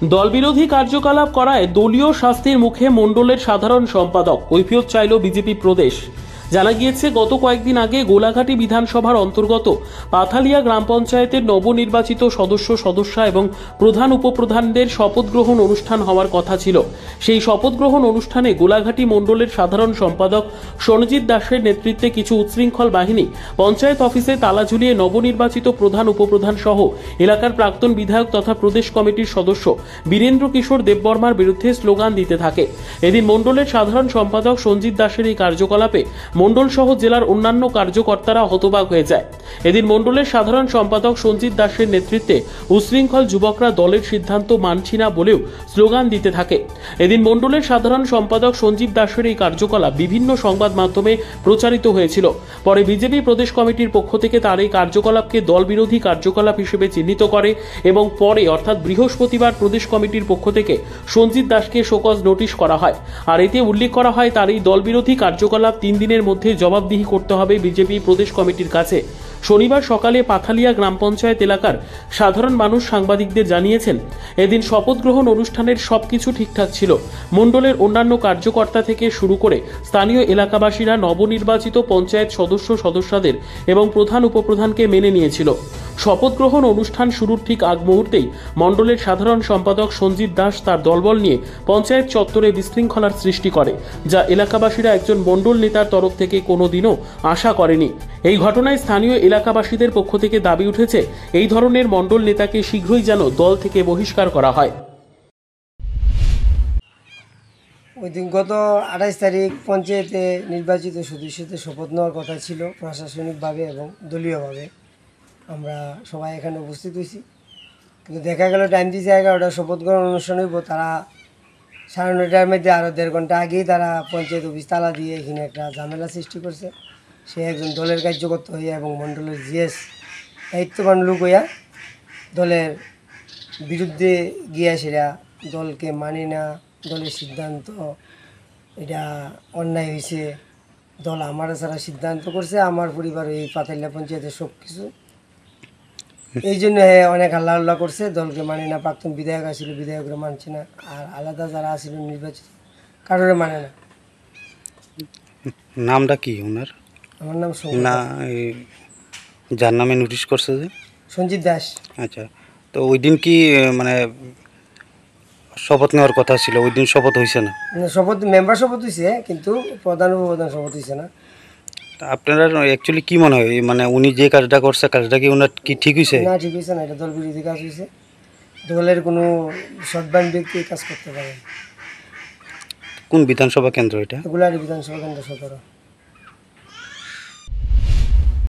দলবিরোধী কার্যকলাপ করায় দলীয় শাস্তির মুখে মণ্ডলের সাধারণ সম্পাদক কৈফিয়ত চাইল বিজেপি প্রদেশ। জানা গিয়েছে, গত কয়েকদিন আগে গোলাঘাটি বিধানসভার অন্তর্গত পাথালিয়া গ্রাম পঞ্চায়েতের নবনির্বাচিত সদস্যা এবং প্রধান উপপ্রধানদের শপথ গ্রহণ অনুষ্ঠান হওয়ার কথা ছিল। সেই শপথ গ্রহণ অনুষ্ঠানে গোলাঘাটি মণ্ডলের সাধারণ সম্পাদক সনজিৎ দাসের নেতৃত্বে কিছু উচ্ছৃঙ্খল বাহিনী পঞ্চায়েত অফিসে তালা ঝুলিয়ে নবনির্বাচিত প্রধান উপপ্রধান সহ এলাকার প্রাক্তন বিধায়ক তথা প্রদেশ কমিটির সদস্য বীরেন্দ্র কিশোর দেববর্মার বিরুদ্ধে স্লোগান দিতে থাকে। এদিন মণ্ডলের সাধারণ সম্পাদক সনজিৎ দাসের এই কার্যকলাপে মণ্ডল সহ জেলার অন্যান্য কার্যকর্তারা হতবাক হয়ে যায়। এদিন মণ্ডলের সাধারণ সম্পাদক সনজিৎ দাসের নেতৃত্বে উচ্ছৃঙ্খল যুবকরা দলের সিদ্ধান্ত মানছি না বলেও স্লোগান দিতে থাকে। এদিন মণ্ডলের সাধারণ সম্পাদক সঞ্জীব দাসের এই কার্যকলাপ বিভিন্ন সংবাদ মাধ্যমে প্রচারিত হয়েছিল। পরে বিজেপি প্রদেশ কমিটির পক্ষ থেকে তার এই কার্যকলাপকে দল বিরোধী কার্যকলাপ হিসেবে চিহ্নিত করে এবং পরে অর্থাৎ বৃহস্পতিবার প্রদেশ কমিটির পক্ষ থেকে সঞ্জীব দাসকে শোকজ নোটিশ করা হয়। আর এতে উল্লেখ করা হয়, তার এই দল বিরোধী কার্যকলাপ 3 দিনের মধ্যে জবাবদিহি করতে হবে বিজেপি প্রদেশ কমিটির কাছে। শনিবার সকালে পাথালিয়া গ্রাম পঞ্চায়েত এলাকার সাধারণ মানুষ সাংবাদিকদের জানিয়েছেন, এদিন শপথ গ্রহণ অনুষ্ঠানের সবকিছু ঠিকঠাক ছিল। মণ্ডলের অন্যান্য কার্যকর্তা থেকে শুরু করে স্থানীয় এলাকাবাসীরা নবনির্বাচিত পঞ্চায়েত সদস্যদের এবং প্রধান উপপ্রধানকে মেনে নিয়েছিল। শপথ গ্রহণ অনুষ্ঠান শুরুর ঠিক আগ মুহূর্তেই মণ্ডলের সাধারণ সম্পাদক সঞ্জিত দাস তার দলবল নিয়ে পঞ্চায়েত চত্বরে বিশৃঙ্খলার সৃষ্টি করে, যা এলাকাবাসীরা একজন মণ্ডল নেতার তরফ থেকে কোনোদিনও আশা করেনি। এই ঘটনায় স্থানীয় এলাকাবাসীদের পক্ষ থেকে দাবি উঠেছে, এই ধরনের মণ্ডল নেতাকে শীঘ্রই যেন দল থেকে বহিষ্কার করা হয়। ওই দিন গত 28 তারিখ পঞ্চায়েতে নির্বাচিত সদস্যদের শপথ নেওয়ার কথা ছিল প্রশাসনিকভাবে এবং দলীয়ভাবে। আমরা সবাই এখানে উপস্থিত হয়েছি, কিন্তু দেখা গেল টাইম দিয়েছে 11টা, শপথ গ্রহণ অনুষ্ঠান হইব। তারা 9:30টার মধ্যে আরও 1.5 ঘন্টা আগেই তারা পঞ্চায়েত অফিস তালা দিয়ে এখানে একটা ঝামেলা সৃষ্টি করছে। সে একজন দলের কার্যকর্তা হইয়া এবং মণ্ডলের জিএস দায়িত্ববান লোক হইয়া দলের বিরুদ্ধে গিয়া সেরা দলকে মানি না, দলের সিদ্ধান্ত এটা অন্যায় হয়েছে, দল আমার ছাড়া সিদ্ধান্ত করছে, আমার পরিবার এই পাথালিয়া পঞ্চায়েতের সব কিছু, এই জন্য অনেক হাল্লা হাল্লা করছে। দলকে মানে না, প্রাক্তন বিধায়ক আসছিল বিধায়করা মানছে না, আর আলাদা যারা আসছিল নির্বাচিত কারোরে মানে না। নামটা কি ওনার? আমার নাম না, যার নামে নোটিশ করছে যে সঞ্জিত দাস। আচ্ছা, তো ওই দিন কি মানে শপথ নেওয়ার কথা ছিল? ওই দিন শপথ হয়েছে না? শপথ মেম্বার শপথ হয়েছে, কিন্তু প্রধান উপপ্রধান শপথ হয়েছে না। আপনারা অ্যাকচুয়ালি কি মনে হয়, মানে উনি যে কাজটা করছে কাজটা কি ওনার কি ঠিক হয়েছে? না, ঠিক হয়েছে না, এটা দল বিরোধী কাজ হয়েছে। দলের কোনো সৎবান ব্যক্তি কাজ করতে পারে। কোন বিধানসভা কেন্দ্র এটা? গোলাঘাটি বিধানসভা কেন্দ্র 17।